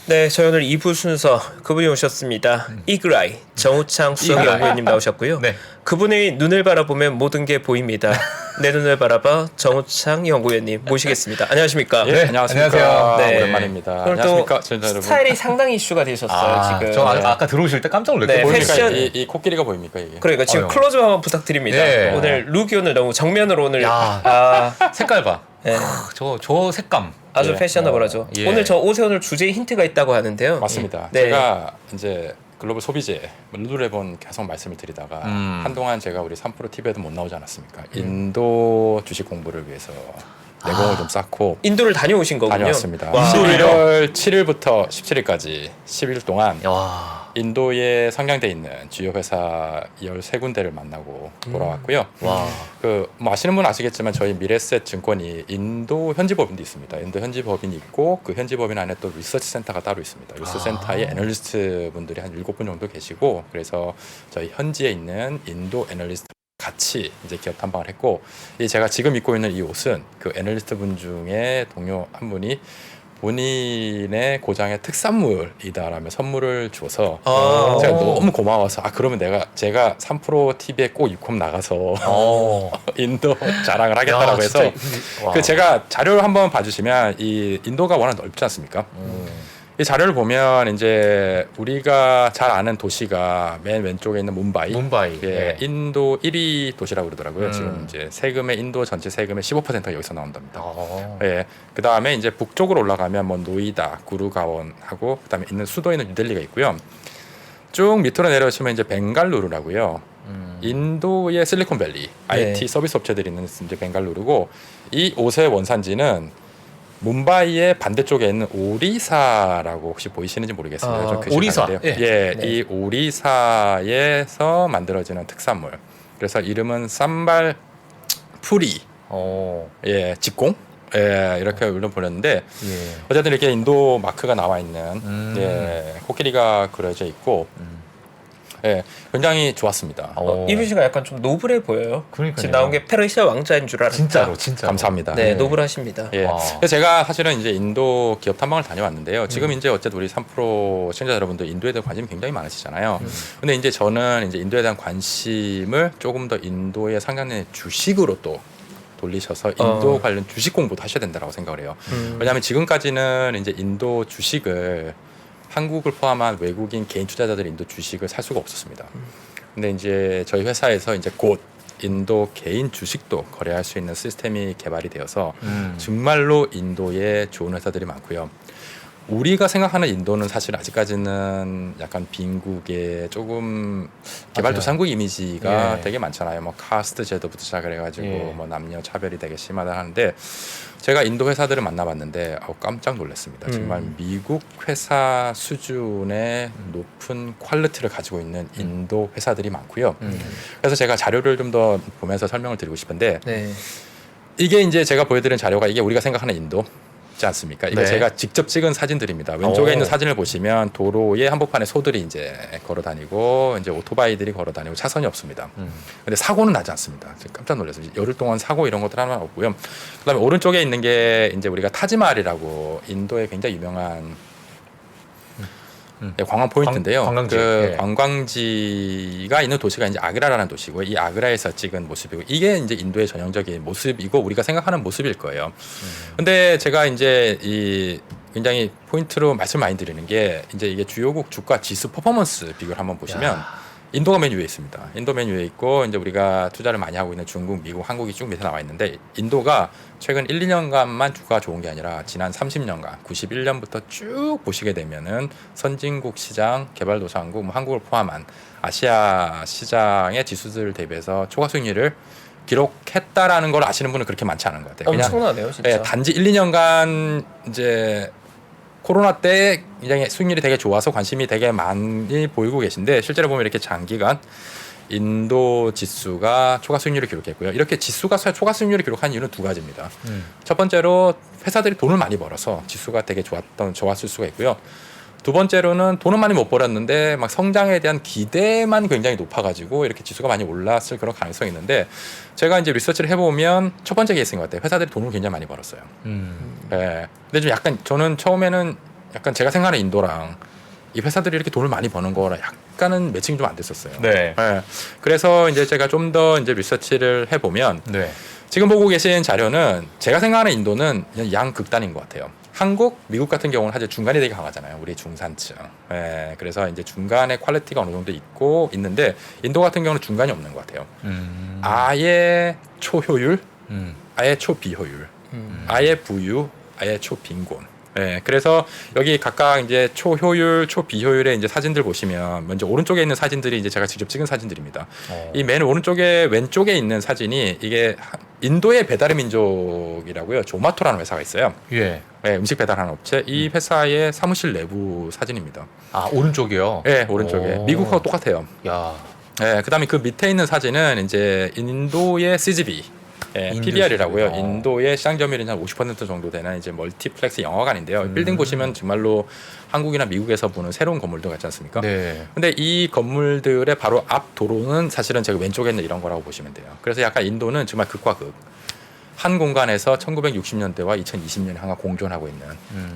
네, 저희 오늘 2부 순서 그분이 오셨습니다. 이그라이 정우창 수석연구위원님 나오셨고요. 네. 그분의 눈을 바라보면 모든 게 보입니다. 내 눈을 바라봐 정우창 연구위원님 모시겠습니다. 안녕하십니까? 예, 안녕하십니까. 안녕하세요. 네. 오랜만입니다. 오늘 또 안녕하십니까, 시청자 여러분. 스타일이 상당히 이슈가 되셨어요. 지금. 저 아까 들어오실 때 깜짝 놀랐거든요. 네, 보입니까? 패션- 이 코끼리가 보입니까 이게? 그러니까 지금 어휴. 클로즈업 한번 부탁드립니다. 네. 오늘 룩이 오늘 너무 정면으로 오늘 야. 색깔 봐. 네. 저 색감. 아주 예. 패셔너블하죠. 예. 오늘 저 옷에 오늘 주제에 힌트가 있다고 하는데요. 맞습니다. 네. 제가 이제 글로벌 소비재 룰루레본 계속 말씀을 드리다가 한동안 제가 우리 3프로 TV에도 못 나오지 않았습니까? 인도 주식 공부를 위해서 내공을 좀 쌓고 인도를 다녀오신 거군요. 다녀왔습니다. 와. 11월 7일부터 17일까지 10일 동안 야. 인도에 상장돼 있는 주요 회사 13군데를 만나고 돌아왔고요. 와. 뭐 아시는 분은 아시겠지만 저희 미래셋 증권이 인도 현지 법인도 있습니다. 인도 현지 법인이 있고 그 현지 법인 안에 또 리서치 센터가 따로 있습니다. 리서치 센터에 애널리스트 분들이 한 7분 정도 계시고 그래서 저희 현지에 있는 인도 애널리스트 같이 이제 기업 탐방을 했고 제가 지금 입고 있는 이 옷은 그 애널리스트 분 중에 동료 한 분이 본인의 고장의 특산물이다라며 선물을 줘서 제가 너무 고마워서 그러면 제가 3프로 TV에 꼭 입고 나가서 인도 자랑을 하겠다라고 해서 제가 자료를 한번 봐주시면 이 인도가 워낙 넓지 않습니까? 이 자료를 보면 이제 우리가 잘 아는 도시가 맨 왼쪽에 있는 뭄바이. 예, 네. 인도 1위 도시라고 그러더라고요. 지금 이제 세금의 인도 전체 세금의 15%가 여기서 나온답니다. 예. 그다음에 이제 북쪽으로 올라가면 뭐 노이다, 구루가원하고 그다음에 있는 수도에 있는 뉴델리가 있고요. 쭉 밑으로 내려오시면 이제 벵갈루루라고요. 인도의 실리콘밸리, IT 서비스 업체들이 있는 이제 벵갈루루고 이 옷의 원산지는 뭄바이의 반대쪽에 있는 오리사라고 혹시 보이시는지 모르겠습니다. 좀 글씨 오리사. 다른데요. 예. 이 오리사에서 만들어지는 특산물. 그래서 이름은 쌈발 푸리. 예, 직공. 예, 이렇게 물론 보냈는데 어쨌든 이렇게 인도 마크가 나와 있는 코끼리가 그려져 있고 예, 굉장히 좋았습니다. 이분 씨가 약간 좀 노블해 보여요. 그러니까요. 지금 나온 게 페르시아 왕자인 줄 알았다. 진짜. 감사합니다. 네, 노블하십니다. 예. 그래서 제가 사실은 이제 인도 기업 탐방을 다녀왔는데요. 지금 이제 어쨌든 우리 3프로 시청자 여러분들 인도에 대한 관심이 굉장히 많으시잖아요. 근데 이제 저는 이제 인도에 대한 관심을 조금 더 인도에 상장된 주식으로 또 돌리셔서 인도 관련 주식 공부도 하셔야 된다고 생각을 해요. 왜냐하면 지금까지는 이제 인도 주식을 한국을 포함한 외국인 개인 투자자들이 인도 주식을 살 수가 없었습니다. 근데 이제 저희 회사에서 이제 곧 인도 개인 주식도 거래할 수 있는 시스템이 개발이 되어서 정말로 인도에 좋은 회사들이 많고요. 우리가 생각하는 인도는 사실 아직까지는 약간 빈국의 조금 개발도상국 이미지가 되게 많잖아요. 뭐 카스트 제도부터 시작을 해가지고 뭐 남녀 차별이 되게 심하다 하는데 제가 인도 회사들을 만나봤는데 깜짝 놀랐습니다. 정말 미국 회사 수준의 높은 퀄리티를 가지고 있는 인도 회사들이 많고요. 그래서 제가 자료를 좀 더 보면서 설명을 드리고 싶은데 이게 이제 제가 보여드린 자료가 이게 우리가 생각하는 인도 있지 않습니까? 이거 제가 직접 찍은 사진들입니다. 왼쪽에 있는 사진을 보시면 도로의 한복판에 소들이 이제 걸어 다니고 이제 오토바이들이 걸어 다니고 차선이 없습니다. 근데 사고는 나지 않습니다. 깜짝 놀랐어요. 열흘 동안 사고 이런 것들 하나 없고요. 그다음에 오른쪽에 있는 게 이제 우리가 타지마할이라고 인도의 굉장히 유명한 관광 포인트인데요. 관광지. 관광지가 있는 도시가 이제 아그라라는 도시고 이 아그라에서 찍은 모습이고 이게 이제 인도의 전형적인 모습이고 우리가 생각하는 모습일 거예요. 근데 제가 이제 이 굉장히 포인트로 말씀 많이 드리는 게 이제 이게 주요국 주가 지수 퍼포먼스 비교를 한번 보시면 인도가 맨 위에 있습니다. 인도 맨 위에 있고 이제 우리가 투자를 많이 하고 있는 중국, 미국, 한국이 쭉 밑에 나와 있는데 인도가 최근 1, 2년간만 주가가 좋은 게 아니라 지난 30년간 91년부터 쭉 보시게 되면은 선진국 시장, 개발도상국, 뭐 한국을 포함한 아시아 시장의 지수들 대비해서 초과 수익률을 기록했다라는 걸 아시는 분은 그렇게 많지 않은 것 같아요. 엄청나네요, 진짜. 단지 1, 2년간 이제 코로나 때 굉장히 수익률이 되게 좋아서 관심이 되게 많이 보이고 계신데 실제로 보면 이렇게 장기간 인도 지수가 초과 수익률을 기록했고요. 이렇게 지수가 초과 수익률을 기록한 이유는 두 가지입니다. 첫 번째로 회사들이 돈을 많이 벌어서 지수가 되게 좋았을 수가 있고요. 두 번째로는 돈은 많이 못 벌었는데 막 성장에 대한 기대만 굉장히 높아가지고 이렇게 지수가 많이 올랐을 그런 가능성이 있는데 제가 이제 리서치를 해보면 첫 번째 케이스인 것 같아요. 회사들이 돈을 굉장히 많이 벌었어요. 네. 근데 좀 약간 저는 처음에는 약간 제가 생각하는 인도랑 이 회사들이 이렇게 돈을 많이 버는 거랑 약간은 매칭이 좀 안 됐었어요. 네. 예. 그래서 이제 제가 좀 더 이제 리서치를 해보면 네. 지금 보고 계신 자료는 제가 생각하는 인도는 그냥 양극단인 것 같아요. 한국, 미국 같은 경우는 사실 중간이 되게 강하잖아요. 우리 중산층. 예. 그래서 이제 중간에 퀄리티가 어느 정도 있는데 인도 같은 경우는 중간이 없는 것 같아요. 아예 초효율, 아예 초비효율, 아예 부유, 아예 초빈곤. 네, 그래서 여기 각각 이제 초효율, 초비효율의 이제 사진들 보시면 먼저 오른쪽에 있는 사진들이 이제 제가 직접 찍은 사진들입니다. 이 맨 오른쪽에 왼쪽에 있는 사진이 이게 인도의 배달의 민족이라고요. 조마토라는 회사가 있어요. 예. 네, 음식 배달하는 업체. 이 회사의 사무실 내부 사진입니다. 아, 오른쪽이요? 네, 오른쪽에. 오. 미국하고 똑같아요. 야. 네, 그다음에 그 밑에 있는 사진은 이제 인도의 CGV. 예, 인도 PDR이라고요. CGV. 인도의 시장 점유율이 한 50% 정도 되는 이제 멀티플렉스 영화관인데요. 빌딩 보시면 정말로 한국이나 미국에서 보는 새로운 건물들 같지 않습니까? 네. 근데 이 건물들의 바로 앞 도로는 사실은 제가 왼쪽에 있는 이런 거라고 보시면 돼요. 그래서 약간 인도는 정말 극과 극. 한 공간에서 1960년대와 2020년에 항상 공존하고 있는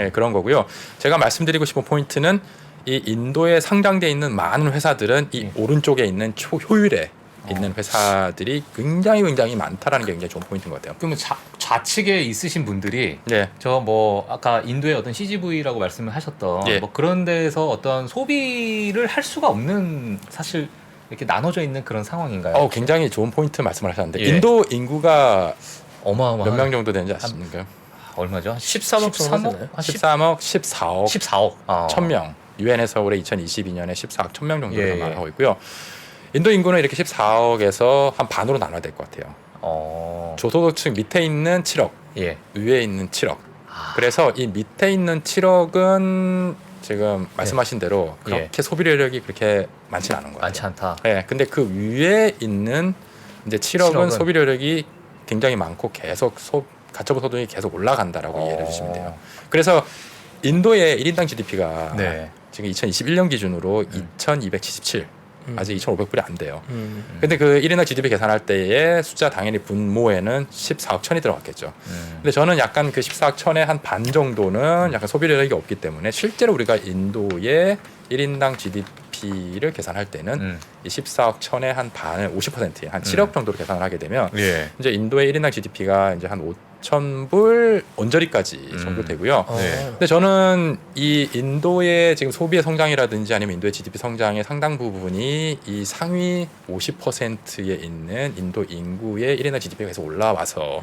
예, 그런 거고요. 제가 말씀드리고 싶은 포인트는 이 인도에 상장돼 있는 많은 회사들은 이 오른쪽에 있는 초효율에 있는 회사들이 굉장히 많다라는 게 굉장히 좋은 포인트인 것 같아요. 그러면 좌측에 있으신 분들이 네. 저 뭐 아까 인도의 어떤 CGV라고 말씀을 하셨던 예. 뭐 그런 데서 어떤 소비를 할 수가 없는 사실 이렇게 나눠져 있는 그런 상황인가요? 굉장히 좋은 포인트 말씀을 하셨는데 예. 인도 인구가 어마어마한 몇 명 정도 되는지 아십니까? 얼마죠? 13억 정도 되나요? 13억, 14억, 14억. 1000명. 유엔에서 올해 2022년에 14억 1000명 정도로 예, 예. 말하고 있고요. 인도 인구는 이렇게 14억에서 한 반으로 나눠야 될 것 같아요. 저소득층 밑에 있는 7억, 예. 위에 있는 7억. 그래서 이 밑에 있는 7억은 지금 말씀하신 대로 그렇게 소비력이 그렇게 많지는 않은 거예요. 많지 않다. 네, 근데 그 위에 있는 이제 7억은 7억은 소비력이 굉장히 많고 계속 가처분 소득이 계속 올라간다라고 이해를 해주시면 돼요. 어. 그래서 인도의 1인당 GDP가 네. 지금 2021년 기준으로 2,277. 아직 2,500불이 안 돼요. 음. 근데 그 1인당 GDP 계산할 때의 숫자 당연히 분모에는 14억 천이 들어갔겠죠. 근데 저는 약간 그 14억 천의 한 반 정도는 약간 소비력이 없기 때문에 실제로 우리가 인도의 1인당 GDP를 계산할 때는 이 14억 천의 한 반을 50%에 한 7억 정도로 계산을 하게 되면 예. 이제 인도의 1인당 GDP가 이제 한 5,000불 언저리까지 정도 되고요. 네. 근데 저는 이 인도의 지금 소비의 성장이라든지 아니면 인도의 GDP 성장의 상당 부분이 이 상위 50%에 있는 인도 인구의 1인당 GDP가 계속 올라와서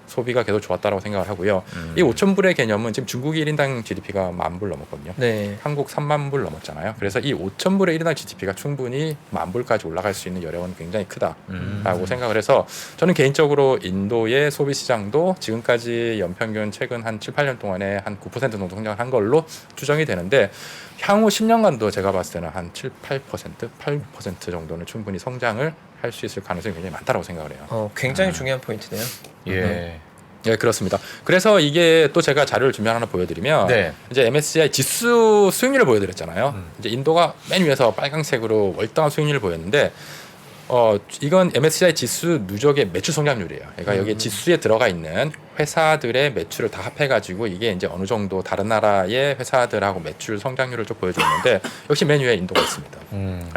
소비가 계속 좋았다라고 생각을 하고요. 이 5,000불의 개념은 지금 중국이 1인당 GDP가 10,000불 넘었거든요. 네. 한국 30,000불 넘었잖아요. 그래서 이 5,000불의 1인당 GDP가 충분히 10,000불까지 올라갈 수 있는 여력은 굉장히 크다라고 생각을 해서 저는 개인적으로 인도의 소비 시장도 지금까지 연평균 최근 한 7, 8년 동안에 한 9% 정도 성장을 한 걸로 추정이 되는데 향후 10년간도 제가 봤을 때는 한 7, 8%, 8% 정도는 충분히 성장을 할 수 있을 가능성이 굉장히 많다라고 생각을 해요. 굉장히 중요한 포인트네요. 예. 예, 그렇습니다. 그래서 이게 또 제가 자료를 준비하나 보여드리면 네. 이제 MSCI 지수 수익률을 보여드렸잖아요. 이제 인도가 맨 위에서 빨간색으로 월등한 수익률을 보였는데 이건 MSCI 지수 누적의 매출 성장률이에요. 그러니까 여기 지수에 들어가 있는 회사들의 매출을 다 합해가지고 이게 이제 어느 정도 다른 나라의 회사들하고 매출 성장률을 좀 보여주는데 역시 맨 위에 인도가 있습니다.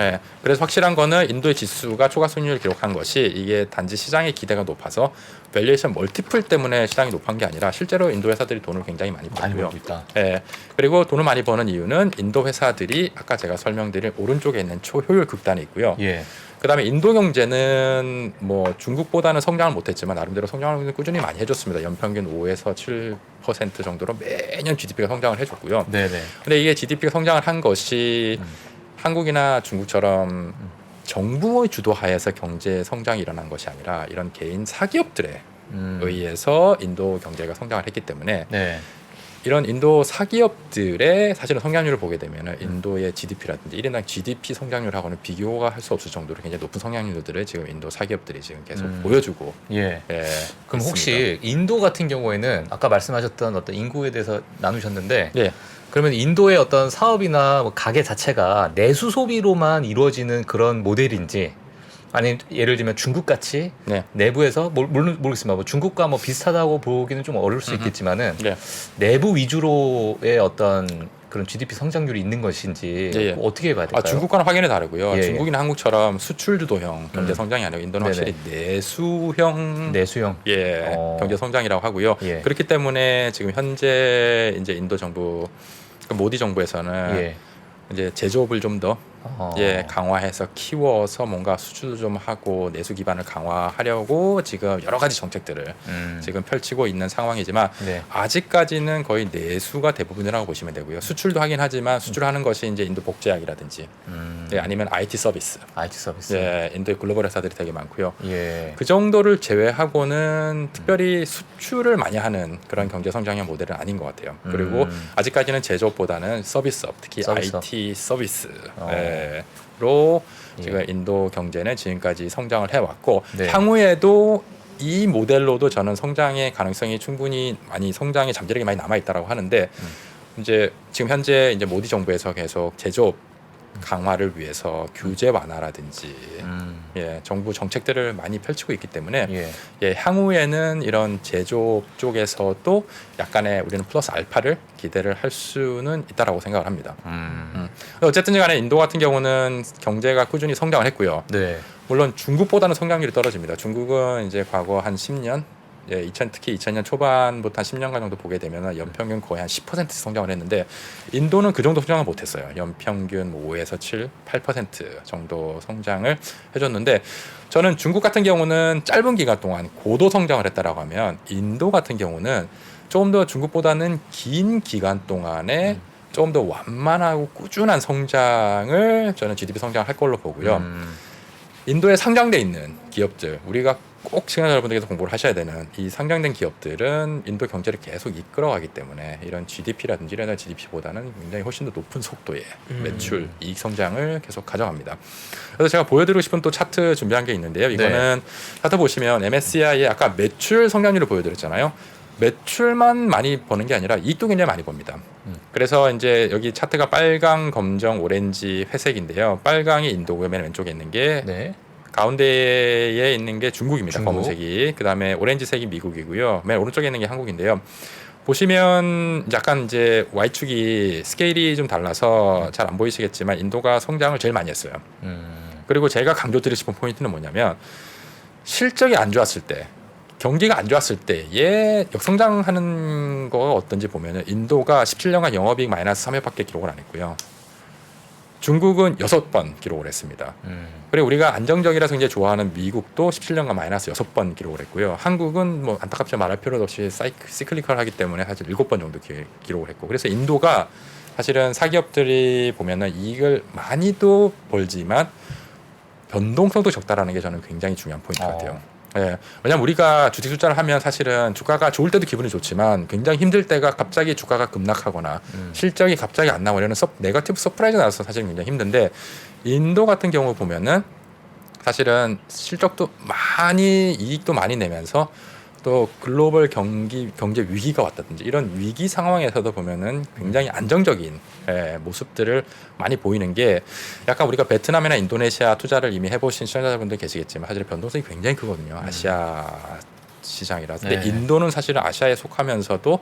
예, 그래서 확실한 거는 인도의 지수가 초과 수익률을 기록한 것이 이게 단지 시장의 기대가 높아서 밸류에이션 멀티플 때문에 시장이 높은 게 아니라 실제로 인도 회사들이 돈을 굉장히 많이 벌고요. 있다. 예, 그리고 돈을 많이 버는 이유는 인도 회사들이 아까 제가 설명드린 오른쪽에 있는 초효율 극단이 있고요. 예. 그다음에 인도 경제는 뭐 중국보다는 성장을 못했지만 나름대로 성장을 꾸준히 많이 해줬습니다. 연평균 5에서 7% 정도로 매년 GDP가 성장을 해줬고요. 네네. 근데 이게 GDP가 성장을 한 것이 한국이나 중국처럼 정부의 주도하에서 경제 성장이 일어난 것이 아니라 이런 개인 사기업들에 의해서 인도 경제가 성장을 했기 때문에 네. 이런 인도 사기업들의 사실은 성장률을 보게 되면 인도의 GDP라든지 1인당 GDP 성장률하고는 비교가 할 수 없을 정도로 굉장히 높은 성장률들을 지금 인도 사기업들이 지금 계속 보여주고 예. 예, 그럼 있습니다. 혹시 인도 같은 경우에는 아까 말씀하셨던 어떤 인구에 대해서 나누셨는데 예. 그러면 인도의 어떤 사업이나 뭐 가게 자체가 내수 소비로만 이루어지는 그런 모델인지 아니면 예를 들면 중국 같이 네. 내부에서 모르겠습니다. 뭐 중국과 뭐 비슷하다고 보기는 좀 어려울 수 있겠지만은 네. 내부 위주로의 어떤 그런 GDP 성장률이 있는 것인지 예, 예. 어떻게 봐야 될까요? 중국과는 확연히 다르고요. 예, 중국이나 한국처럼 수출 주도형 경제 성장이 아니고 인도는 확실히 내수형 내수형. 경제 성장이라고 하고요. 예. 그렇기 때문에 지금 현재 이제 인도 정부 모디 정부에서는 이제 제조업을 좀 더 강화해서 키워서 뭔가 수출도 좀 하고 내수 기반을 강화하려고 지금 여러 가지 정책들을 지금 펼치고 있는 상황이지만 아직까지는 거의 내수가 대부분이라고 보시면 되고요. 수출도 하긴 하지만 수출하는 것이 이제 인도 복제약이라든지 아니면 IT 서비스. 인도의 글로벌 회사들이 되게 많고요. 그 정도를 제외하고는 특별히 수출을 많이 하는 그런 경제 성장형 모델은 아닌 것 같아요. 그리고 아직까지는 제조업보다는 서비스업, 특히 IT 서비스로 지금 인도 경제는 지금까지 성장을 해왔고 향후에도 이 모델로도 저는 성장의 가능성이 충분히 많이 성장의 잠재력이 많이 남아 있다라고 하는데 이제 지금 현재 이제 모디 정부에서 계속 제조업 강화를 위해서 규제 완화라든지 정부 정책들을 많이 펼치고 있기 때문에 향후에는 이런 제조업 쪽에서도 약간의 우리는 플러스 알파를 기대를 할 수는 있다라고 생각을 합니다. 어쨌든 간에 인도 같은 경우는 경제가 꾸준히 성장을 했고요. 물론 중국보다는 성장률이 떨어집니다. 중국은 이제 과거 한 10년 특히 2000년 초반부터 한 10년간 정도 보게 되면 연평균 거의 한 10% 성장을 했는데 인도는 그 정도 성장을 못했어요. 연평균 5에서 7, 8% 정도 성장을 해줬는데 저는 중국 같은 경우는 짧은 기간 동안 고도 성장을 했다라고 하면 인도 같은 경우는 조금 더 중국보다는 긴 기간 동안에 조금 더 완만하고 꾸준한 성장을 저는 GDP 성장을 할 걸로 보고요. 인도에 상장돼 있는 기업들 우리가 꼭 시청자 여러분들께서 공부를 하셔야 되는 이 상장된 기업들은 인도 경제를 계속 이끌어가기 때문에 이런 GDP라든지 이런 GDP보다는 굉장히 훨씬 더 높은 속도의 매출, 이익 성장을 계속 가져갑니다. 그래서 제가 보여드리고 싶은 또 차트 준비한 게 있는데요. 이거는 차트 보시면 MSCI의 아까 매출 성장률을 보여드렸잖아요. 매출만 많이 버는 게 아니라 이익도 굉장히 많이 봅니다. 그래서 이제 여기 차트가 빨강, 검정, 오렌지, 회색인데요. 빨강이 인도고요. 맨 왼쪽에 있는 게 가운데에 있는 게 중국입니다. 검은색이. 그다음에 오렌지색이 미국이고요. 맨 오른쪽에 있는 게 한국인데요. 보시면 약간 이제 Y축이 스케일이 좀 달라서 잘 안 보이시겠지만 인도가 성장을 제일 많이 했어요. 그리고 제가 강조드리고 싶은 포인트는 뭐냐면 실적이 안 좋았을 때 경기가 안 좋았을 때에 역성장하는 거가 어떤지 보면은 인도가 17년간 영업이익 마이너스 3회밖에 기록을 안 했고요. 중국은 6번 기록을 했습니다. 그리고 우리가 안정적이라서 이제 좋아하는 미국도 17년간 마이너스 6번 기록을 했고요. 한국은 뭐 안타깝지 말할 필요도 없이 시클리컬하기 때문에 사실 7번 정도 기록을 했고 그래서 인도가 사실은 사기업들이 보면은 이익을 많이도 벌지만 변동성도 적다라는 게 저는 굉장히 중요한 포인트 같아요. 왜냐면 우리가 주식 투자를 하면 사실은 주가가 좋을 때도 기분이 좋지만 굉장히 힘들 때가 갑자기 주가가 급락하거나 실적이 갑자기 안 나오려는 네거티브 서프라이즈 나와서 사실 굉장히 힘든데 인도 같은 경우 보면은 사실은 실적도 많이 이익도 많이 내면서 또 글로벌 경제 위기가 왔다든지 이런 위기 상황에서도 보면은 굉장히 안정적인 모습들을 많이 보이는 게 약간 우리가 베트남이나 인도네시아 투자를 이미 해보신 시청자분들 계시겠지만 사실 변동성이 굉장히 크거든요. 아시아 시장이라서. 근데 인도는 사실은 아시아에 속하면서도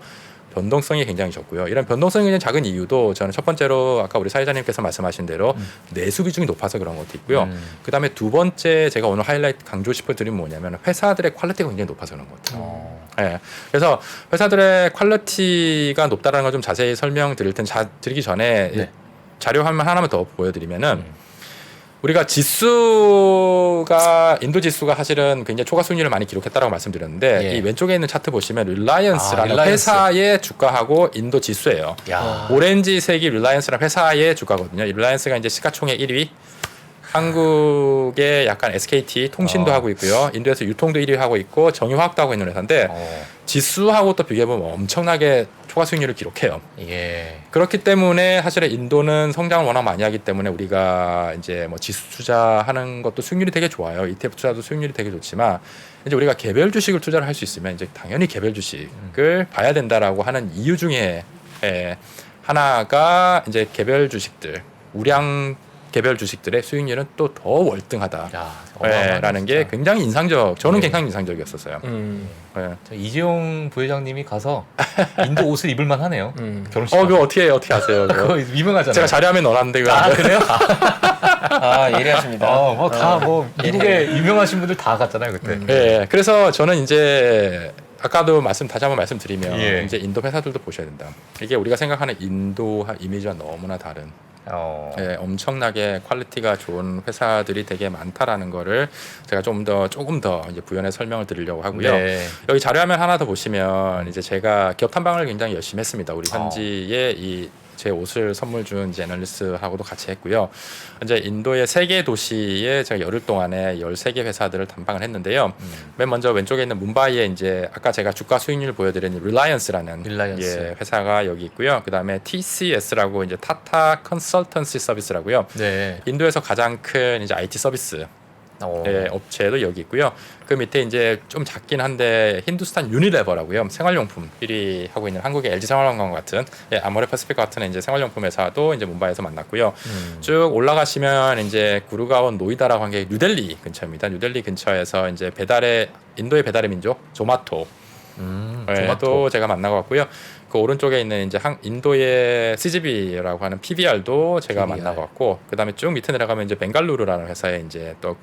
변동성이 굉장히 적고요. 이런 변동성이 굉장히 작은 이유도 저는 첫 번째로 아까 우리 사회자님께서 말씀하신 대로 내수 비중이 높아서 그런 것도 있고요. 그다음에 두 번째 제가 오늘 하이라이트 강조 싶어드리면 뭐냐면 회사들의 퀄리티가 굉장히 높아서 그런 것 같아요. 그래서 회사들의 퀄리티가 높다라는 걸 좀 자세히 설명드릴 드리기 전에 자료 하나만 더 보여드리면은 우리가 인도 지수가 사실은 굉장히 초과 수익률을 많이 기록했다라고 말씀드렸는데 이 왼쪽에 있는 차트 보시면 릴라이언스라는 회사의 주가하고 인도 지수예요. 오렌지색이 릴라이언스라는 회사의 주가거든요. 릴라이언스가 이제 시가총액 1위. 한국의 약간 SKT 통신도 하고 있고요. 인도에서 유통도 1위 하고 있고 정유화학도 하고 있는 회사인데 지수하고 또 비교해보면 엄청나게 초과 수익률을 기록해요. 그렇기 때문에 사실은 인도는 성장을 워낙 많이 하기 때문에 우리가 이제 뭐 지수 투자하는 것도 수익률이 되게 좋아요. ETF 투자도 수익률이 되게 좋지만 이제 우리가 개별 주식을 투자를 할 수 있으면 이제 당연히 개별 주식을 봐야 된다라고 하는 이유 중에 하나가 이제 개별 주식들 우량 개별 주식들의 수익률은 또 더 월등하다. 야, 어마어마하네, 라는 게 진짜. 굉장히 저는 네. 굉장히 인상적이었었어요. 예. 저 이재용 부회장님이 가서 인도 옷을 입을만 하네요. 결혼식. 그거 어떻게 아세요? 그거? 그거 유명하잖아요. 제가 자료하면 넣어놨는데 그거 아 그래요? 아 예리하십니다. 뭐 미국에 유명하신 분들 다 갔잖아요 그때. 예, 그래서 저는 이제 아까도 다시 한번 말씀드리면 예. 이제 인도 회사들도 보셔야 된다. 이게 우리가 생각하는 인도 이미지와 너무나 다른 예, 엄청나게 퀄리티가 좋은 회사들이 되게 많다라는 거를 제가 조금 더 이제 부연해 설명을 드리려고 하고요. 네. 여기 자료화면 하나 더 보시면 이제 제가 기업 탐방을 굉장히 열심히 했습니다. 우리 현지에 제 옷을 선물 준 이제 애널리스트하고도 같이 했고요. 이제 인도의 3개 도시에 제가 열흘 동안에 13개 회사들을 탐방을 했는데요. 맨 먼저 왼쪽에 있는 뭄바이에 이제 아까 제가 주가 수익률 보여드린 릴라이언스라는 릴라이언스. 회사가 여기 있고요. 그다음에 TCS라고 이제 타타 컨설턴시 서비스라고요. 네. 인도에서 가장 큰 이제 IT 서비스 업체도 여기 있고요. 그 밑에 이제 좀 작긴 한데 힌두스탄 유니레버라고요. 생활용품 1위 하고 있는 한국의 LG 생활건강 같은 아모레퍼시픽 같은 이제 생활용품 회사도 이제 뭄바이에서 만났고요. 쭉 올라가시면 이제 구르가온 노이다라고 한 게 뉴델리 근처입니다. 뉴델리 근처에서 이제 인도의 배달의 민족 조마토 또 제가 만나고 왔고요. 그 오른쪽에 있는 이제 인도의 CGV라고 하는 PBR도 제가 만나고 왔고, 그다음에 쭉 밑에 내려가면 이제 벵갈루루라는 회사에 이제 또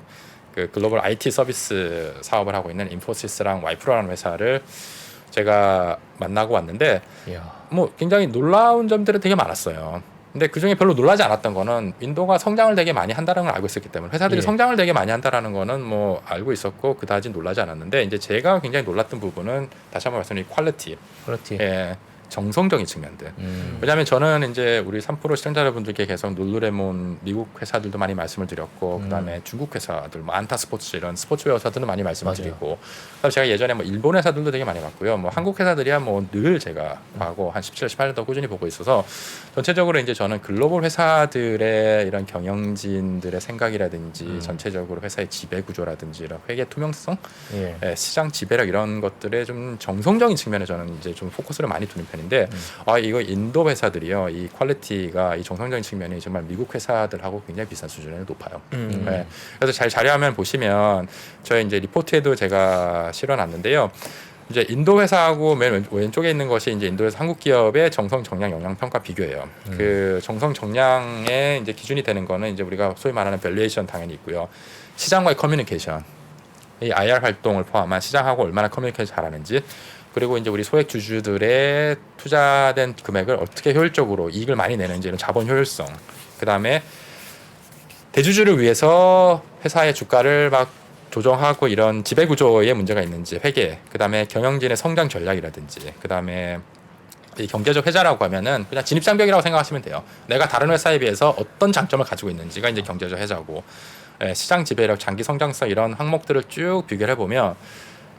그 글로벌 IT 서비스 사업을 하고 있는 인포시스랑 와이프로라는 회사를 제가 만나고 왔는데, 뭐 굉장히 놀라운 점들은 되게 많았어요. 근데 그 중에 별로 놀라지 않았던 거는 인도가 성장을 되게 많이 한다는 걸 알고 있었기 때문에, 회사들이 성장을 되게 많이 한다라는 거는 뭐 알고 있었고 그다지 놀라지 않았는데, 이제 제가 굉장히 놀랐던 부분은 다시 한번 말씀드린 퀄리티. 예. 정성적인 측면들. 왜냐하면 저는 이제 우리 3프로 시청자 여러분들께 계속 룰루레몬 미국 회사들도 많이 말씀을 드렸고, 그다음에 중국 회사들, 뭐 안타 스포츠 이런 스포츠웨어 회사들도 많이 말씀을 드리고, 그다음에 제가 예전에 뭐 일본 회사들도 되게 많이 봤고요. 뭐 한국 회사들이야 뭐 늘 제가 봐고 한 17, 18년 더 꾸준히 보고 있어서, 전체적으로 이제 저는 글로벌 회사들의 이런 경영진들의 생각이라든지 전체적으로 회사의 지배 구조라든지 이런 회계 투명성, 시장 지배력 이런 것들의 좀 정성적인 측면에 저는 이제 좀 포커스를 많이 두는 편인데, 이거 인도 회사들이요, 이 퀄리티가, 이 정성적인 측면이 정말 미국 회사들하고 굉장히 비슷한 수준에 높아요. 그래서 잘 자료화면 보시면 저희 이제 리포트에도 제가 실어놨는데요. 이제 인도 회사하고 맨 왼쪽에 있는 것이 이제 인도에서 한국 기업의 정성 정량 영향 평가 비교예요. 그 정성 정량의 이제 기준이 되는 거는 이제 우리가 소위 말하는 밸류에이션 당연히 있고요. 시장과의 커뮤니케이션, 이 IR 활동을 포함한 시장하고 얼마나 커뮤니케이션 잘하는지, 그리고 이제 우리 소액 주주들의 투자된 금액을 어떻게 효율적으로 이익을 많이 내는지, 이런 자본 효율성, 그다음에 대주주를 위해서 회사의 주가를 막 조정하고 이런 지배 구조에 문제가 있는지 회계, 그다음에 경영진의 성장 전략이라든지, 그다음에 이 경제적 회자라고 하면은 그냥 진입장벽이라고 생각하시면 돼요. 내가 다른 회사에 비해서 어떤 장점을 가지고 있는지가 이제 경제적 회자고, 시장 지배력, 장기 성장성 이런 항목들을 쭉 비교를 해보면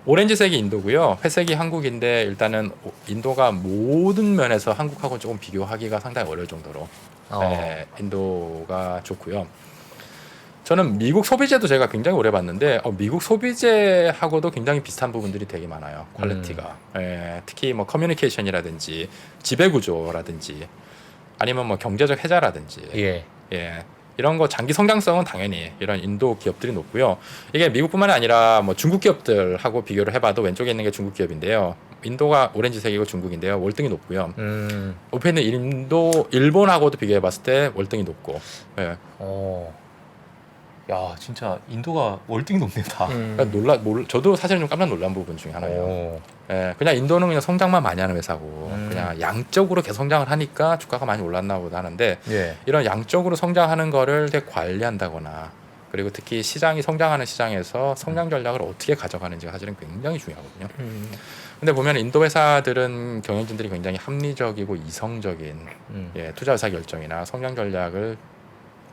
오렌지색이 인도고요, 회색이 한국인데, 일단은 인도가 모든 면에서 한국하고 조금 비교하기가 상당히 어려울 정도로 인도가 좋고요. 저는 미국 소비재도 제가 굉장히 오래 봤는데 미국 소비재하고도 굉장히 비슷한 부분들이 되게 많아요. 퀄리티가. 특히 뭐 커뮤니케이션이라든지 지배구조라든지 아니면 뭐 경제적 해자라든지 이런 거 장기 성장성은 당연히 이런 인도 기업들이 높고요. 이게 미국뿐만이 아니라 뭐 중국 기업들하고 비교를 해봐도 왼쪽에 있는 게 중국 기업인데요. 인도가 오렌지색이고 중국인데요. 월등히 높고요. 옆에 있는 일본하고도 비교해봤을 때 월등히 높고. 야, 진짜 인도가 월등히 높네 다. 그러니까 저도 사실은 좀 깜짝 놀란 부분 중에 하나예요. 그냥 인도는 그냥 성장만 많이 하는 회사고, 그냥 양적으로 계속 성장을 하니까 주가가 많이 올랐나 보다 하는데, 이런 양적으로 성장하는 거를 되게 관리한다거나, 그리고 특히 시장이 성장하는 시장에서 성장 전략을 어떻게 가져가는지가 사실은 굉장히 중요하거든요. 근데 보면 인도 회사들은 경영진들이 굉장히 합리적이고 이성적인 투자 의사 결정이나 성장 전략을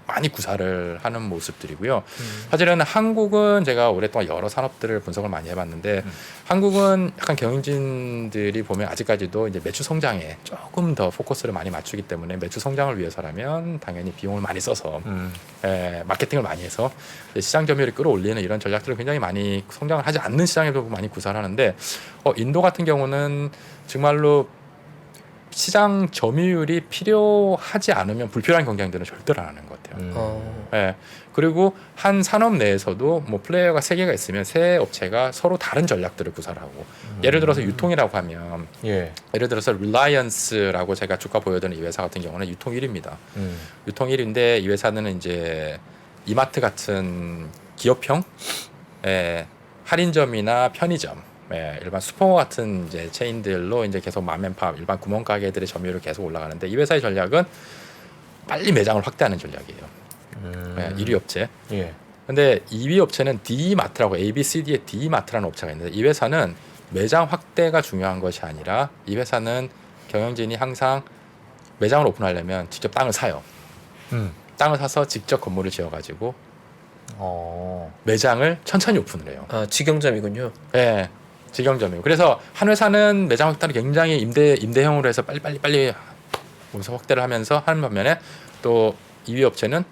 많이 구사를 하는 모습들이고요. 사실은 한국은 제가 오랫동안 여러 산업들을 분석을 많이 해봤는데, 한국은 약간 경영진들이 보면 아직까지도 이제 매출 성장에 조금 더 포커스를 많이 맞추기 때문에, 매출 성장을 위해서라면 당연히 비용을 많이 써서 마케팅을 많이 해서 시장 점유율을 끌어올리는 이런 전략들을 굉장히 많이 성장을 하지 않는 시장에도 많이 구사를 하는데, 인도 같은 경우는 정말로 시장 점유율이 필요하지 않으면 불필요한 경쟁들은 절대로 안 하는 것 같아요. 예. 그리고 한 산업 내에서도 뭐 플레이어가 3개가 있으면 세 업체가 서로 다른 전략들을 구사하고 예를 들어서 유통이라고 하면 예. 예를 들어서 릴라이언스라고 제가 주가 보여드리는 이 회사 같은 경우는 유통 1위입니다. 유통 1위인데 이 회사는 이제 이마트 같은 기업형 할인점이나 편의점, 일반 슈퍼 같은 이제 체인들로 이제 계속 맘앤팝 일반 구멍가게들의 점유율이 계속 올라가는데 이 회사의 전략은 빨리 매장을 확대하는 전략이에요. 1위 업체. 예. 근데 2위 업체는 D마트라고 ABCD의 D마트라는 업체가 있는데 이 회사는 매장 확대가 중요한 것이 아니라 이 회사는 경영진이 항상 매장을 오픈하려면 직접 땅을 사요. 땅을 사서 직접 건물을 지어가지고 매장을 천천히 오픈을 해요. 아, 직영점이군요. 네, 직영점이에요. 그래서 한 회사는 매장 확대를 굉장히 임대형으로 해서 빨리 몸소 확대를 하면서 하는 반면에 또 2위 업체는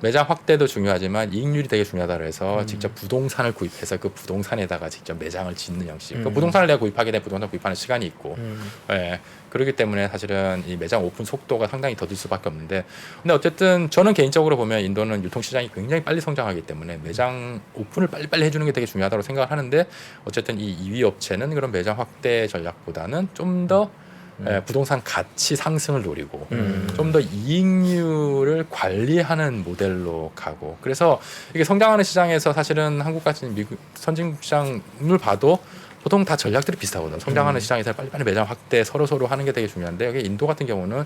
매장 확대도 중요하지만 이익률이 되게 중요하다 그래서 직접 부동산을 구입해서 그 부동산에다가 직접 매장을 짓는 형식. 그 부동산을 내가 구입하게 되면 부동산 구입하는 시간이 있고, 그렇기 때문에 사실은 이 매장 오픈 속도가 상당히 더딜 수밖에 없는데, 근데 어쨌든 저는 개인적으로 보면 인도는 유통시장이 굉장히 빨리 성장하기 때문에 매장 오픈을 빨리 해주는 게 되게 중요하다고 생각을 하는데, 어쨌든 이 2위 업체는 그런 매장 확대 전략보다는 좀 더 부동산 가치 상승을 노리고 좀 더 이익률을 관리하는 모델로 가고, 그래서 이게 성장하는 시장에서 사실은 한국 같은 미국 선진국 시장을 봐도 보통 다 전략들이 비슷하거든요. 성장하는 시장에서 빨리 매장 확대 서로 하는 게 되게 중요한데, 여기 인도 같은 경우는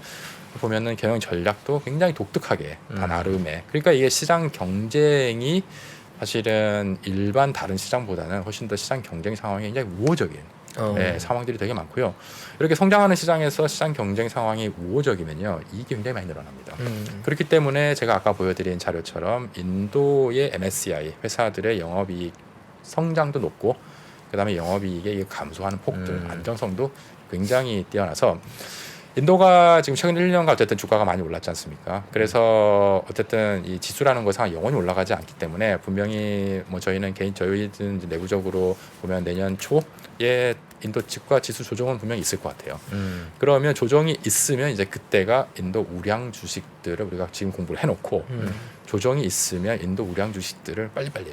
보면은 경영 전략도 굉장히 독특하게 다 나름의, 그러니까 이게 시장 경쟁이 사실은 일반 다른 시장보다는 훨씬 더 시장 경쟁 상황이 굉장히 우호적인 상황들이 되게 많고요. 이렇게 성장하는 시장에서 시장 경쟁 상황이 우호적이면요, 이익이 굉장히 많이 늘어납니다. 그렇기 때문에 제가 아까 보여드린 자료처럼 인도의 MSCI 회사들의 영업이익 성장도 높고, 그다음에 영업이익의 감소하는 폭들, 안정성도 굉장히 뛰어나서 인도가 지금 최근 1, 2년간 어쨌든 주가가 많이 올랐지 않습니까? 그래서 어쨌든 이 지수라는 것은 영원히 올라가지 않기 때문에 분명히 뭐 저희는 저희든 내부적으로 보면 내년 초에 인도 주가 지수 조정은 분명히 있을 것 같아요. 그러면 조정이 있으면 이제 그때가 인도 우량 주식들을 우리가 지금 공부를 해놓고 조정이 있으면 인도 우량 주식들을 빨리빨리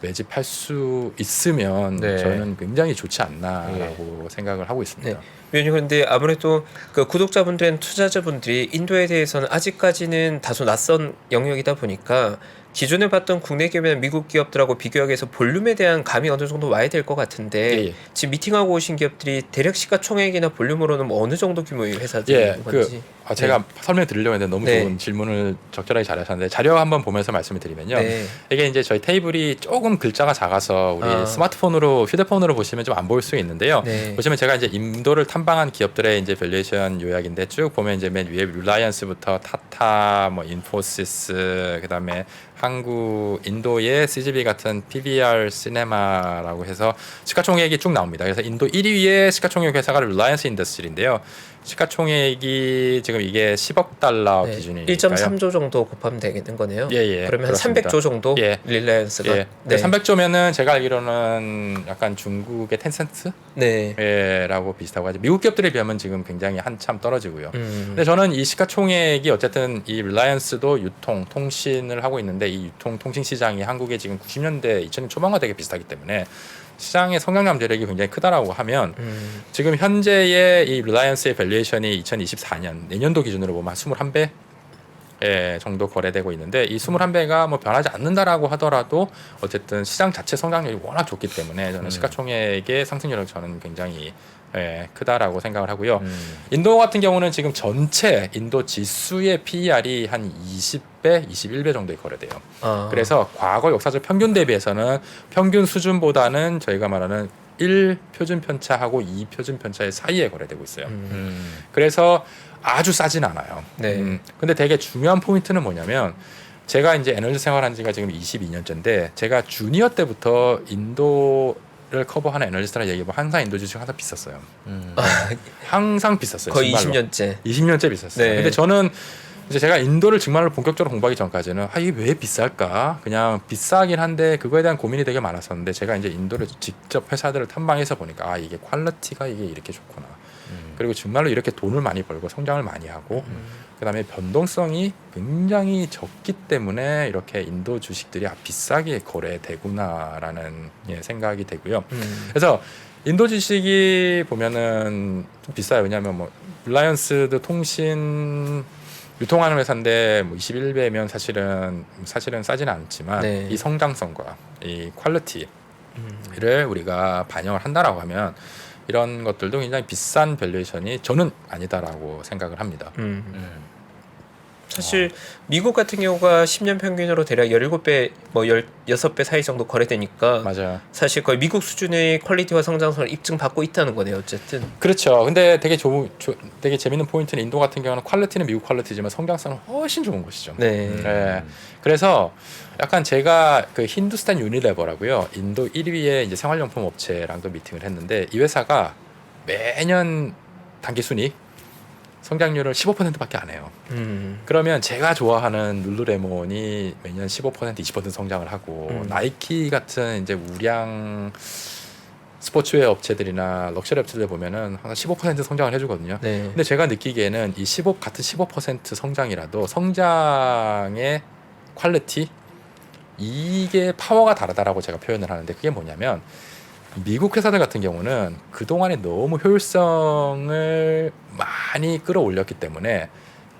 매집할 수 있으면 저는 굉장히 좋지 않나라고 생각을 하고 있습니다. 위원님, 그런데 아무래도 그 구독자분들은 투자자분들이 인도에 대해서는 아직까지는 다소 낯선 영역이다 보니까 기존에 봤던 국내 기업이나 미국 기업들하고 비교하기 위해서 볼륨에 대한 감이 어느 정도 와야 될 것 같은데 지금 미팅하고 오신 기업들이 대략 시가총액이나 볼륨으로는 뭐 어느 정도 규모의 회사들인 건지. 제가 설명 드리려고 했는데 너무 좋은 질문을 적절하게 잘하셨는데, 자료 한번 보면서 말씀을 드리면요. 이게 이제 저희 테이블이 조금 글자가 작아서 우리 스마트폰으로 휴대폰으로 보시면 좀 안 보일 수 있는데요. 보시면 제가 이제 인도를 탐방한 기업들의 이제 밸류에이션 요약인데, 쭉 보면 이제 맨 위에 릴라이언스부터 타타, 뭐 인포시스, 그다음에 한국 인도의 CGV 같은 PVR 시네마라고 해서 시가총액이 쭉 나옵니다. 그래서 인도 1위의 시가총액 회사가 릴라이언스 인더스트리인데요. 시가총액이 지금 이게 10억 달러 기준이니까요. 1.3조 정도 곱하면 되는 거네요. 그러면 그렇습니다. 한 300조 정도 릴라이언스가. 300조면은 제가 알기로는 약간 중국의 텐센트라고 비슷하고 하죠. 미국 기업들에 비하면 지금 굉장히 한참 떨어지고요. 근데 저는 이 시가총액이 어쨌든 이 릴라이언스도 유통, 통신을 하고 있는데, 이 유통, 통신 시장이 한국의 지금 90년대, 2000년 초반과 되게 비슷하기 때문에 시장의 성장 잠재력이 굉장히 크다라고 하면 지금 현재의 이 릴라이언스의 밸류에이션이 2024년 내년도 기준으로 보면 한 21배 정도 거래되고 있는데, 이 21배가 뭐 변하지 않는다라고 하더라도 어쨌든 시장 자체 성장률이 워낙 좋기 때문에 저는 시가총액의 상승률은 저는 굉장히 크다라고 생각을 하고요. 인도 같은 경우는 지금 전체 인도 지수의 PER이 한 20배, 21배 정도에 거래돼요. 그래서 과거 역사적 평균 대비해서는 평균 수준보다는 저희가 말하는 1 표준 편차하고 2 표준 편차의 사이에 거래되고 있어요. 그래서 아주 싸진 않아요. 근데 되게 중요한 포인트는 뭐냐면, 제가 이제 애널리스트 생활한 지가 지금 22년째인데 제가 주니어 때부터 인도를 커버하는 애널리스트라 얘기해보면 항상 인도 주식 항상 비쌌어요. 항상 비쌌어요. 거의 정말로. 20년째 비쌌어요. 근데 저는 이제 제가 인도를 정말로 본격적으로 공부하기 전까지는 이게 왜 비쌀까? 그냥 비싸긴 한데 그거에 대한 고민이 되게 많았었는데, 제가 이제 인도를 직접 회사들을 탐방해서 보니까 이게 퀄리티가 이게 이렇게 좋구나. 그리고 정말로 이렇게 돈을 많이 벌고 성장을 많이 하고 그다음에 변동성이 굉장히 적기 때문에 이렇게 인도 주식들이 비싸게 거래되구나라는 생각이 되고요. 그래서 인도 주식이 보면은 좀 비싸요. 왜냐하면 뭐 릴라이언스도 통신 유통하는 회사인데 뭐 21배면 사실은 싸지는 않지만 네. 이 성장성과 이 퀄리티를 우리가 반영을 한다라고 하면 이런 것들도 굉장히 비싼 밸류에이션이 저는 아니다라고 생각을 합니다. 사실 미국 같은 경우가 10년 평균으로 대략 17배, 뭐 16배 사이 정도 거래되니까 맞아요. 사실 거의 미국 수준의 퀄리티와 성장성을 입증받고 있다는 거네요. 어쨌든. 그렇죠. 근데 되게 재밌는 포인트는 인도 같은 경우는 퀄리티는 미국 퀄리티지만 성장성은 훨씬 좋은 곳이죠. 네. 네. 그래서 약간 제가 그 힌두스탄 유니레버라고요. 인도 1위의 이제 생활용품 업체랑도 미팅을 했는데 이 회사가 매년 단기 순이익 성장률을 15%밖에 안 해요. 그러면 제가 좋아하는 룰루레몬이 매년 15% 20% 성장을 하고 나이키 같은 이제 우량 스포츠웨어 업체들이나 럭셔리 업체들 보면은 항상 15% 성장을 해주거든요. 네. 근데 제가 느끼기에는 이 같은 15% 성장이라도 성장의 퀄리티 이게 파워가 다르다라고 제가 표현을 하는데 그게 뭐냐면 미국 회사들 같은 경우는 그동안에 너무 효율성을 많이 끌어올렸기 때문에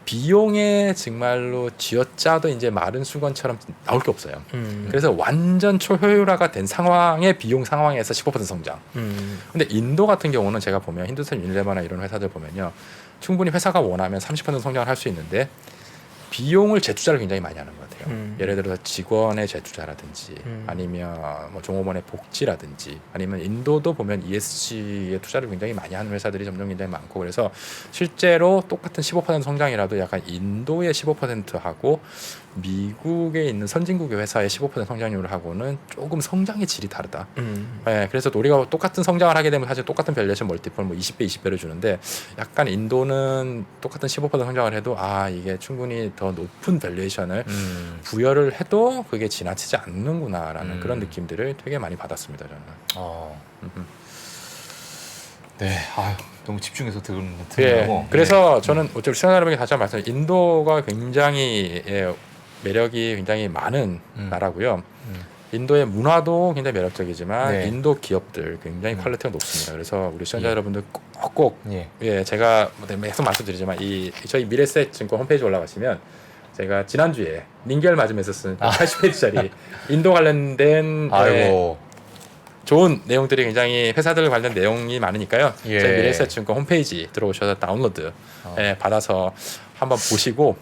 비용에 정말로 쥐어짜도 이제 마른 수건처럼 나올 게 없어요. 그래서 완전 초효율화가 된 상황의 비용 상황에서 15% 성장. 근데 인도 같은 경우는 제가 보면 힌두스탄 유니레버나 이런 회사들 보면요. 충분히 회사가 원하면 30% 성장을 할 수 있는데 비용을 재투자를 굉장히 많이 하는 것 같아요. 예를 들어서 직원의 재투자라든지 아니면 뭐 종업원의 복지라든지 아니면 인도도 보면 ESG에 투자를 굉장히 많이 하는 회사들이 점점 굉장히 많고 그래서 실제로 똑같은 15% 성장이라도 약간 인도의 15%하고 미국에 있는 선진국의 회사의 15% 성장률을 하고는 조금 성장의 질이 다르다. 네, 그래서 우리가 똑같은 성장을 하게 되면 사실 똑같은 밸류에이션 멀티플 뭐 20배, 20배를 주는데 약간 인도는 똑같은 15% 성장을 해도 이게 충분히 더 높은 밸류에이션을 부여를 해도 그게 지나치지 않는구나라는 그런 느낌들을 되게 많이 받았습니다. 저는. 네, 아유, 너무 집중해서 예, 듣는다고. 그래서 저는 어차피 시청자 여러분께 다시 한번 말씀드리면 인도가 굉장히 매력이 굉장히 많은 나라고요. 인도의 문화도 굉장히 매력적이지만 네. 인도 기업들 굉장히 퀄리티가 높습니다. 그래서 우리 시청자 여러분들 꼭 제가 계속 말씀드리지만 저희 미래셋증권 홈페이지 올라가시면 제가 지난주에 링겔 맞으면서 쓴 80페이지짜리 인도 관련된 좋은 내용들이 굉장히 회사들 관련 내용이 많으니까요. 저희 미래셋증권 홈페이지 들어오셔서 다운로드 받아서 한번 보시고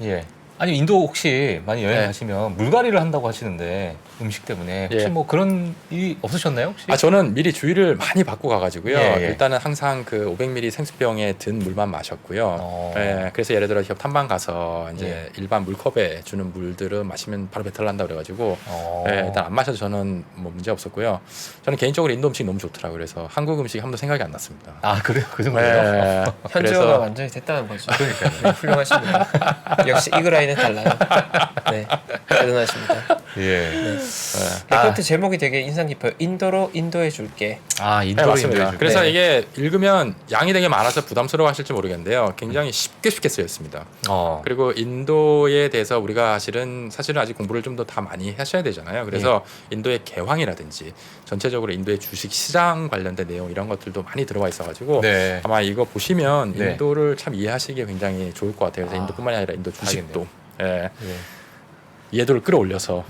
아니 인도 혹시 많이 여행 가시면 물갈이를 한다고 하시는데 음식 때문에 혹시 뭐 그런 일이 없으셨나요 혹시? 저는 미리 주의를 많이 받고 가가지고요. 일단은 항상 그 500ml 생수병에 든 물만 마셨고요. 그래서 예를 들어 기업 탐방 가서 이제 일반 물컵에 주는 물들은 마시면 바로 배탈 난다 그래가지고 일단 안 마셔도 저는 뭐 문제 없었고요. 저는 개인적으로 인도 음식 너무 좋더라고요. 그래서 한국 음식이 한 번도 생각이 안 났습니다. 아 그래요? 그 정도예요? 현지화가 완전히 됐다는 거죠. 그러니까요. 네, 훌륭하십니다. 역시 이그라인은 달라요. 네, 대단하십니다. 리포트 제목이 되게 인상 깊어요. 인도로 인도해 줄게. 인도로 맞습니다. 인도해 그래서 이게 읽으면 양이 되게 많아서 부담스러워하실지 모르겠는데요. 굉장히 쉽게 쓰여 있습니다. 그리고 인도에 대해서 우리가 사실은 아직 공부를 좀 더 다 많이 하셔야 되잖아요. 그래서 인도의 개황이라든지 전체적으로 인도의 주식 시장 관련된 내용 이런 것들도 많이 들어가 있어가지고 아마 이거 보시면 인도를 참 이해하시기 굉장히 좋을 것 같아요. 그래서 인도뿐만이 아니라 인도 주식도 이해도를 끌어올려서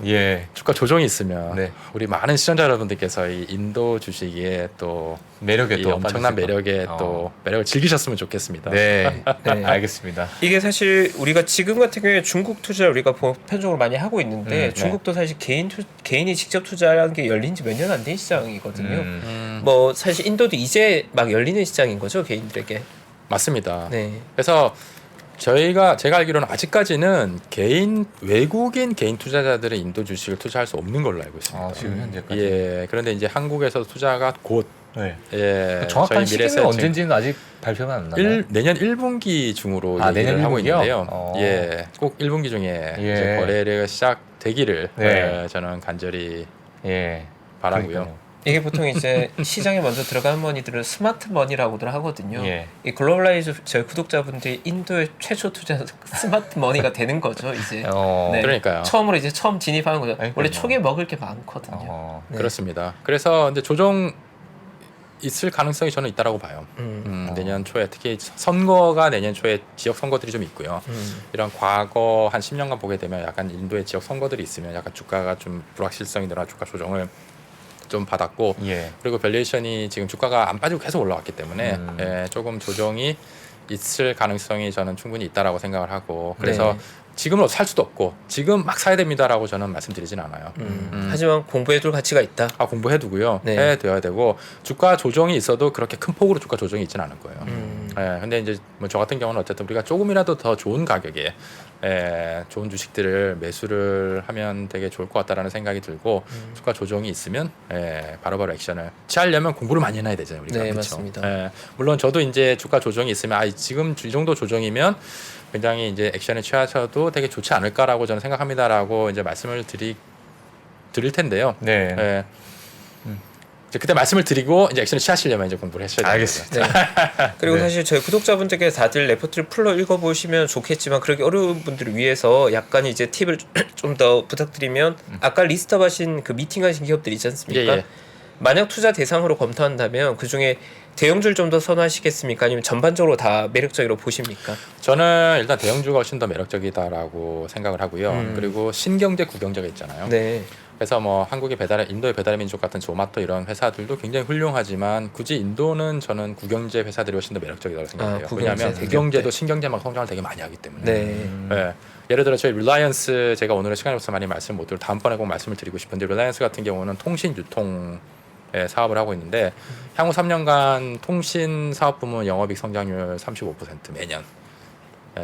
주가 조정이 있으면 우리 많은 시청자 여러분들께서 이 인도 주식의 또 매력에 또 엄청난 매력에 또 매력을 즐기셨으면 좋겠습니다. 네, 알겠습니다. 이게 사실 우리가 지금 같은 경우에 중국 투자를 우리가 보편적으로 많이 하고 있는데 중국도 사실 개인이 직접 투자하는 게 열린 지 몇 년 안 된 시장이거든요. 뭐 사실 인도도 이제 막 열리는 시장인 거죠, 개인들에게. 맞습니다. 네. 그래서 제가 알기로는 아직까지는 외국인 개인 투자자들은 인도 주식을 투자할 수 없는 걸로 알고 있습니다. 지금 현재까지. 그런데 이제 한국에서 투자가 곧 정확한 시기는 언제인지는 아직 발표가 안 나나요? 내년 1분기 중으로 얘기를 하고 있는데요. 꼭 1분기 중에 이제 거래가 시작되기를 저는 간절히 바라고요. 이게 보통 이제 시장에 먼저 들어간 머니들을 스마트 머니라고들 하거든요. 예. 이 글로벌라이즈 저희 구독자분들이 인도의 최초 투자 스마트 머니가 되는 거죠, 이제. 네. 그러니까요. 처음으로 이제 처음 진입하는 거죠. 아니, 원래 그럼요. 초기에 먹을 게 많거든요. 네. 그렇습니다. 그래서 근데 조정 있을 가능성이 저는 있다라고 봐요. 내년 초에 특히 선거가 내년 초에 지역 선거들이 좀 있고요. 이런 과거 한 10년간 보게 되면 약간 인도의 지역 선거들이 있으면 약간 주가가 좀 불확실성이 늘어나 주가 조정을 좀 받았고 예. 그리고 밸류에이션이 지금 주가가 안 빠지고 계속 올라왔기 때문에 조금 조정이 있을 가능성이 저는 충분히 있다라고 생각을 하고 그래서 네. 지금은 살 수도 없고 지금 막 사야 됩니다라고 저는 말씀드리진 않아요. 하지만 공부해둘 가치가 있다. 공부해두고요. 네. 해둬야 되고 주가 조정이 있어도 그렇게 큰 폭으로 주가 조정이 있지는 않을 거예요. 근데 이제 뭐 저 같은 경우는 어쨌든 우리가 조금이라도 더 좋은 가격에 좋은 주식들을 매수를 하면 되게 좋을 것 같다라는 생각이 들고 주가 조정이 있으면 바로바로 액션을 취하려면 공부를 많이 해놔야 되잖아요. 우리가. 네, 그쵸? 맞습니다. 물론 저도 이제 주가 조정이 있으면 지금 이 정도 조정이면 굉장히 이제 액션을 취하셔도 되게 좋지 않을까라고 저는 생각합니다라고 이제 말씀을 드릴 텐데요. 네. 예. 이제 그때 말씀을 드리고 이제 액션을 취하시려면 이제 공부를 하셔야 돼요. 알겠습니다. 네. 그리고 네. 사실 저희 구독자분들께 다들 레포트를 풀러 읽어보시면 좋겠지만 그렇게 어려운 분들을 위해서 약간 이제 팁을 좀 더 부탁드리면 아까 리스트업하신 그 미팅하신 기업들 있지 않습니까? 예. 만약 투자 대상으로 검토한다면 그 중에 대형주를 좀 더 선호하시겠습니까? 아니면 전반적으로 다 매력적으로 보십니까? 저는 일단 대형주가 훨씬 더 매력적이다라고 생각을 하고요. 그리고 신경제, 구경제가 있잖아요. 네. 그래서 뭐 한국의 인도의 배달의 민족 같은 조마토 이런 회사들도 굉장히 훌륭하지만 굳이 인도는 저는 구경제 회사들이 훨씬 더 매력적이라고 생각해요. 구경제, 왜냐하면 대기업들. 구경제도 신경제만 성장을 되게 많이 하기 때문에. 네. 예. 예를 들어 저희 릴라이언스 제가 오늘의 시간이 없어서 많이 말씀 못 드리고 다음번에 꼭 말씀을 드리고 싶은데 릴라이언스 같은 경우는 통신 유통 사업을 하고 있는데 향후 3년간 통신 사업 부문 영업이익 성장률 35% 매년.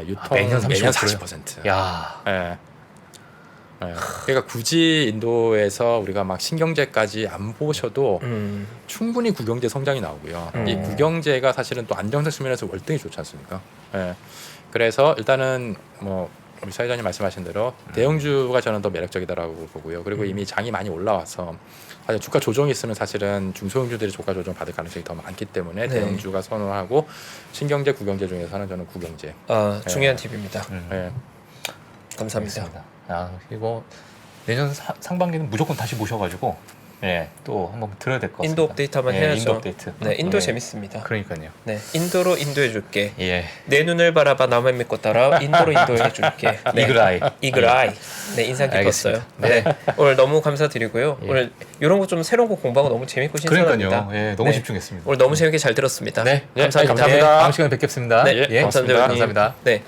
유통 매년 40%. 야. 예. 그러니까 굳이 인도에서 우리가 막 신경제까지 안 보셔도 충분히 구경제 성장이 나오고요. 이 구경제가 사실은 또 안정성 측면에서 월등히 좋지 않습니까? 그래서 일단은 뭐 우리 사회자님 말씀하신 대로 대형주가 저는 더 매력적이다라고 보고요. 그리고 이미 장이 많이 올라와서 사실 주가 조정이 있으면 사실은 중소형주들이 주가 조정 받을 가능성이 더 많기 때문에 네. 대형주가 선호하고 신경제, 구경제 중에서는 저는 구경제. 중요한 팁입니다. 예. 감사합니다. 알겠습니다. 이거 내년 상반기는 무조건 다시 모셔가지고 또 한번 들어야 될 것 같습니다. 인도 업데이트 한번 해야죠. 인도 업데이트. 네, 인도 재밌습니다. 그러니까요. 네, 인도로 인도해줄게. 예. 내 눈을 바라봐 나만 믿고 따라 인도로 인도해줄게. 네. 이글 아이. 이글 아이. 네, 인상 깊었어요. 알겠습니다. 네. 오늘 너무 감사드리고요. 예. 오늘 이런 거 좀 새로운 거 공부하고 너무 재밌고 신선합니다. 그러니까요. 예, 너무 네. 집중했습니다. 오늘 너무 재밌게 잘 들었습니다. 네, 감사합니다. 감사합니다. 다음 시간에 뵙겠습니다. 네, 예, 감사합니다. 고맙습니다. 감사합니다. 네.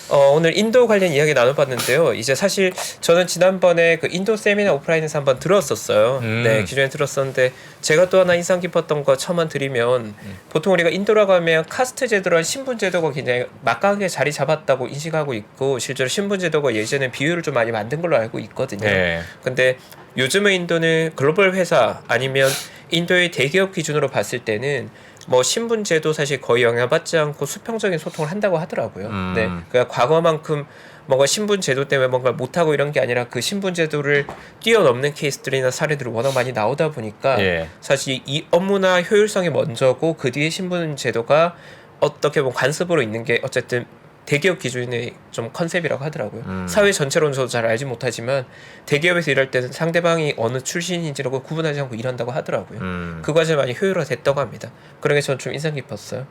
오늘 인도 관련 이야기 나눠봤는데요. 이제 사실 저는 지난번에 그 인도 세미나 오프라인에서 한번 들었었어요. 네, 기존에 들었었는데 제가 또 하나 인상 깊었던 거 첨언 드리면 보통 우리가 인도라고 하면 카스트 제도란 신분 제도가 굉장히 막강하게 자리 잡았다고 인식하고 있고 실제로 신분 제도가 예전에 비율을 좀 많이 만든 걸로 알고 있거든요. 네. 근데 요즘의 인도는 글로벌 회사 아니면 인도의 대기업 기준으로 봤을 때는 뭐 신분제도 사실 거의 영향받지 않고 수평적인 소통을 한다고 하더라고요. 네, 그러니까 과거만큼 뭔가 신분제도 때문에 뭔가 못하고 이런 게 아니라 그 신분제도를 뛰어넘는 케이스들이나 사례들이 워낙 많이 나오다 보니까 예. 사실 이 업무나 효율성이 먼저고 그 뒤에 신분제도가 어떻게 보면 관습으로 있는 게 어쨌든 대기업 기준의 좀 컨셉이라고 하더라고요. 사회 전체로는 저도 잘 알지 못하지만 대기업에서 일할 때는 상대방이 어느 출신인지라고 구분하지 않고 일한다고 하더라고요. 그 과정이 많이 효율화됐다고 합니다. 그런 게 저는 좀 인상 깊었어요.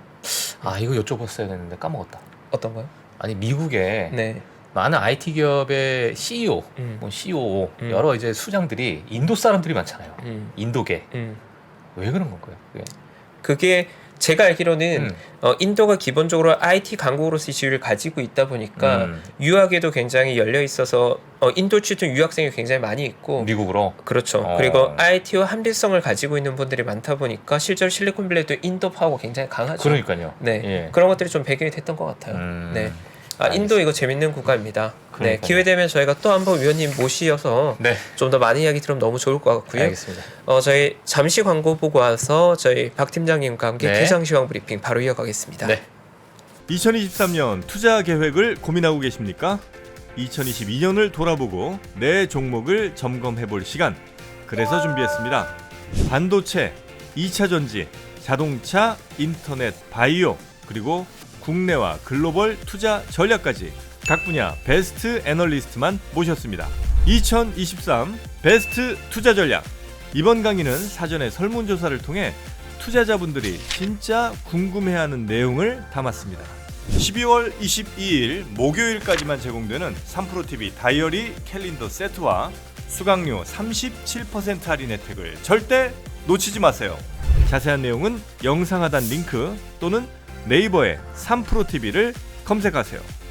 이거 여쭤봤어야 됐는데 까먹었다. 어떤 거요? 아니 미국에 네. 많은 IT 기업의 CEO, 뭐 COO 여러 이제 수장들이 인도 사람들이 많잖아요. 인도계. 왜 그런 건가요? 그게 제가 알기로는 인도가 기본적으로 IT 강국으로서의 지위를 가지고 있다 보니까 유학에도 굉장히 열려 있어서 인도 출신 유학생이 굉장히 많이 있고 미국으로. 그렇죠. 그리고 IT와 한빌성을 가지고 있는 분들이 많다 보니까 실제로 실리콘밸리도 인도 파워가 굉장히 강하죠. 그러니까요. 네, 예. 그런 것들이 좀 배경이 됐던 것 같아요. 네, 인도 이거 재밌는 국가입니다. 네, 그러니까요. 기회 되면 저희가 또 한번 위원님 모시어서 네. 좀 더 많은 이야기 들으면 너무 좋을 것 같고요. 알겠습니다. 저희 잠시 광고 보고 와서 저희 박 팀장님과 함께 네. 기상시황 브리핑 바로 이어가겠습니다. 네. 2023년 투자 계획을 고민하고 계십니까? 2022년을 돌아보고 내 종목을 점검해 볼 시간. 그래서 준비했습니다. 반도체, 2차 전지, 자동차, 인터넷, 바이오, 그리고 국내와 글로벌 투자 전략까지 각 분야 베스트 애널리스트만 모셨습니다. 2023 베스트 투자 전략. 이번 강의는 사전에 설문조사를 통해 투자자분들이 진짜 궁금해하는 내용을 담았습니다. 12월 22일 목요일까지만 제공되는 3프로TV 다이어리 캘린더 세트와 수강료 37% 할인 혜택을 절대 놓치지 마세요. 자세한 내용은 영상 하단 링크 또는 네이버에 3프로TV를 검색하세요.